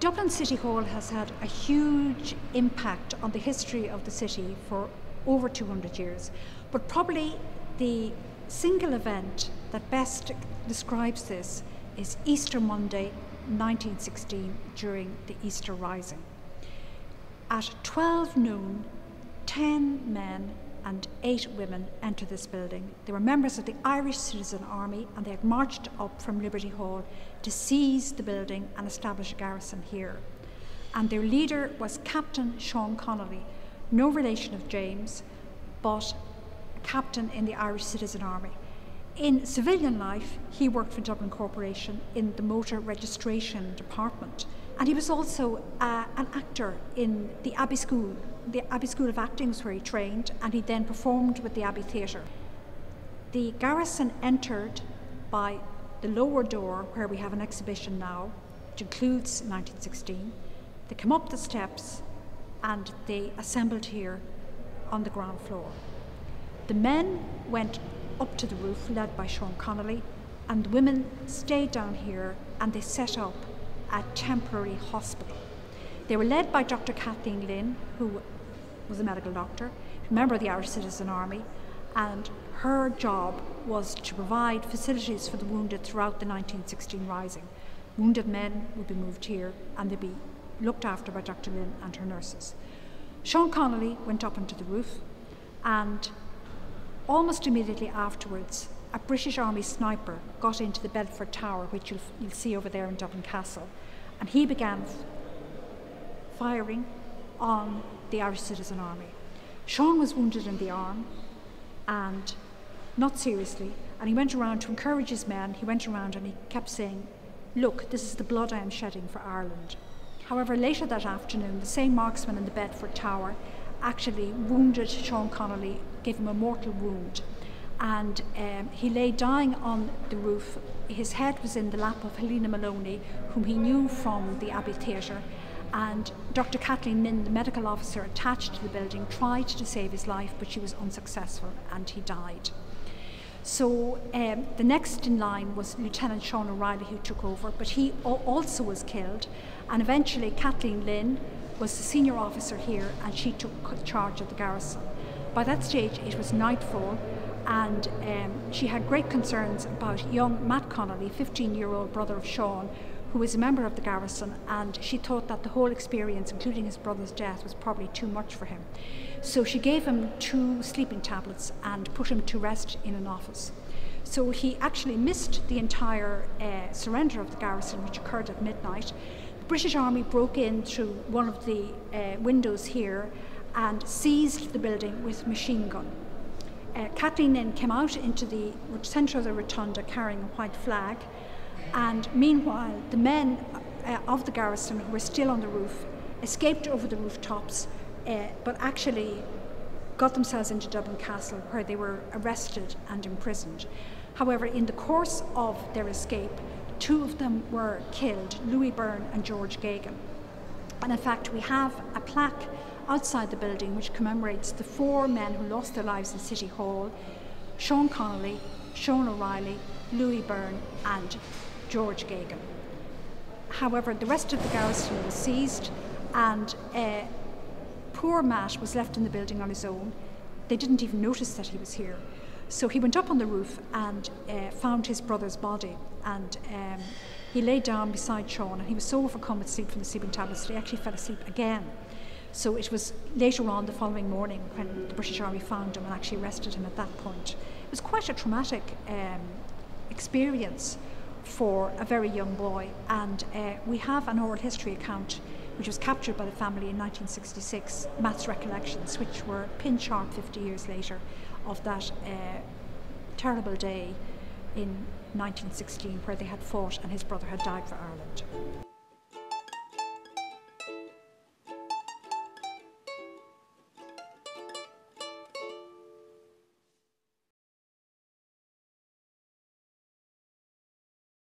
Dublin City Hall has had a huge impact on the history of the city for over 200 years, but probably the single event that best describes this is Easter Monday 1916 during the Easter Rising. At 12 noon, 10 men and 8 women entered this building. They were members of the Irish Citizen Army, and they had marched up from Liberty Hall to seize the building and establish a garrison here. And their leader was Captain Sean Connolly, no relation of James, but a captain in the Irish Citizen Army. In civilian life, he worked for Dublin Corporation in the motor registration department, and he was also an actor in the Abbey School. The Abbey School of Acting was where he trained, and he then performed with the Abbey Theatre. The garrison entered by the lower door, where we have an exhibition now, which includes 1916. They come up the steps and they assembled here on the ground floor. The men went up to the roof, led by Sean Connolly, and the women stayed down here and they set up a temporary hospital. They were led by Dr. Kathleen Lynn, who was a medical doctor, a member of the Irish Citizen Army, and her job was to provide facilities for the wounded throughout the 1916 Rising. Wounded men would be moved here and they'd be looked after by Dr. Lynn and her nurses. Sean Connolly went up onto the roof, and almost immediately afterwards, a British Army sniper got into the Bedford Tower, which you'll see over there in Dublin Castle, and he began firing on the Irish Citizen Army. Sean was wounded in the arm, and not seriously, and he went around to encourage his men. He went around and he kept saying, "Look, this is the blood I am shedding for Ireland." However, later that afternoon, the same marksman in the Bedford Tower actually wounded Sean Connolly, gave him a mortal wound, and he lay dying on the roof. His head was in the lap of Helena Maloney, whom he knew from the Abbey Theatre, and Dr. Kathleen Lynn, the medical officer attached to the building, tried to save his life, but she was unsuccessful and he died. So the next in line was Lieutenant Sean O'Reilly, who took over, but he also was killed, and eventually Kathleen Lynn was the senior officer here and she took charge of the garrison. By that stage it was nightfall, and she had great concerns about young Matt Connolly, 15-year-old brother of Sean, who was a member of the garrison, and she thought that the whole experience, including his brother's death, was probably too much for him. So she gave him 2 sleeping tablets and put him to rest in an office. So he actually missed the entire surrender of the garrison, which occurred at midnight. The British Army broke in through one of the windows here and seized the building with a machine gun. Kathleen then came out into the centre of the rotunda carrying a white flag, and meanwhile the men of the garrison, who were still on the roof, escaped over the rooftops, but actually got themselves into Dublin Castle, where they were arrested and imprisoned. However, in the course of their escape, 2 of them were killed, Louis Byrne and George Gagan. And in fact, we have a plaque outside the building which commemorates the 4 men who lost their lives in City Hall: Sean Connolly, Sean O'Reilly, Louis Byrne and George Gagan. However, the rest of the garrison was seized, and poor Matt was left in the building on his own. They didn't even notice that he was here. So he went up on the roof and found his brother's body, and he lay down beside Sean, and he was so overcome with sleep from the sleeping tablets that he actually fell asleep again. So it was later on the following morning when the British Army found him and actually arrested him at that point. It was quite a traumatic experience for a very young boy, and we have an oral history account which was captured by the family in 1966, Matt's recollections, which were pin sharp 50 years later, of that terrible day in 1916 where they had fought and his brother had died for Ireland.